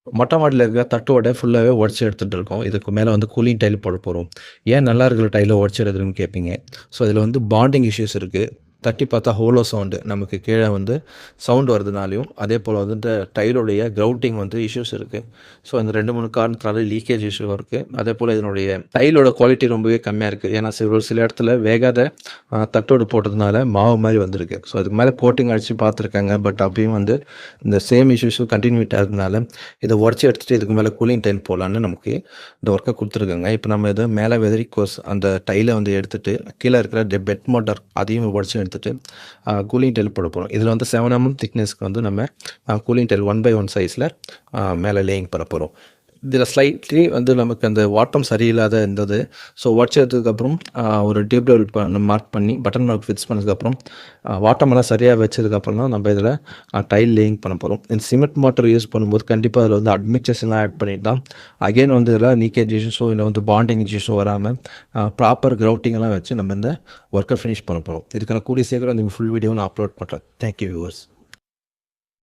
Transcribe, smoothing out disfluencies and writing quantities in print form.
மொட்டை மாடியில இருக்க தட்டோட ஃபுல்லாவே உடைச்சு எடுத்துட்டு இருக்கோம். இதுக்கு மேல வந்து கூலிங் டைல் போடப் போறோம். ஏன் நல்லா இருக்கிற டைல உடைச்சு எடுக்குறீங்கன்னு கேட்பீங்க. ஸோ இதில வந்து பாண்டிங் இஷ்யூஸ் இருக்கு. தட்டி பார்த்தா ஹோலோ சவுண்டு நமக்கு கீழ வந்து சவுண்ட் வருதுனாலயும், அதேபோல வந்து டைலுடைய கிரவுட்டிங் வந்து இஷ்யூஸ் இருக்கு. ஸோ இந்த 2, 3 காரணத்தினால லீக்கேஜ் இஷ்யூ இருக்கு. அதேபோல இதனுடைய டைலோட குவாலிட்டி ரொம்பவே கம்மியா இருக்கு. ஏன்னா ஒரு சில இடத்துல வேகாத தட்டோடு போட்டதுனால மாவு மாரி வந்திருக்கு. ஸோ அதுக்கு மேல கோட்டிங் அடிச்சு பார்த்துருக்காங்க. பட் அப்பயும் வந்து இந்த சேம் இஷ்யூஸும் கன்டினியூட் ஆகுறதுனால இத உடைச்சு எடுத்துட்டு இதுக்கு மேல கூலிங் டைல் போடலான்னு நமக்கு இந்த ஒர்க்க குடுத்துருக்காங்க. இப்ப நம்ம இத மேல வெதரிகோஸ் அந்த டைல வந்து எடுத்துட்டு, கீழ இருக்கிற பெட் மோட்டார் அதையும் உடைச்சு எடுத்துட்டு, கூலிங் டைல் போடப் போறோம். இதில வந்து 7 திக்னஸ்க்கு வந்து நம்ம கூலிங் டைல் 1/1 சைஸ்ல மேல லேயிங் பண்ணப் போறோம். இதில ஸ்லைட்லி வந்து நமக்கு அந்த வாட்டம் சரியில்லாத இருந்தது. ஸோ உடைச்சு எடுத்ததுக்கப்புறம் ஒரு டேப் லெவல் மார்க் பண்ணி பட்டன் மார்க் ஃபிக்ஸ் பண்ணதுக்கப்புறம் வாட்டமெல்லாம் சரியா வச்சதுக்கப்புறம் தான் நம்ம இதில டைல் லேயிங் பண்ண போறோம். இந்த சிமெண்ட் மார்ட்டர் யூஸ் பண்ணும்போது கண்டிப்பா அதில வந்து அட்மிக்சர்ஸ்லாம் ஆட் பண்ணிட்டு தான் அகைன் வந்து இதில லீக்கேஜ் இஷ்யூஸோ இல்ல வந்து பாண்டிங் இஷ்யூஸோ வராம ப்ராப்பர் கிரவுட்டிங்லாம் வச்சு நம்ம இந்த ஒர்க்க ஃபினிஷ் பண்ண போறோம். இதுக்கான கூடிய சீக்கிரம் இந்த ஃபுல் வீடியோ நான் அப்லோட் பண்றேன். Thank you viewers.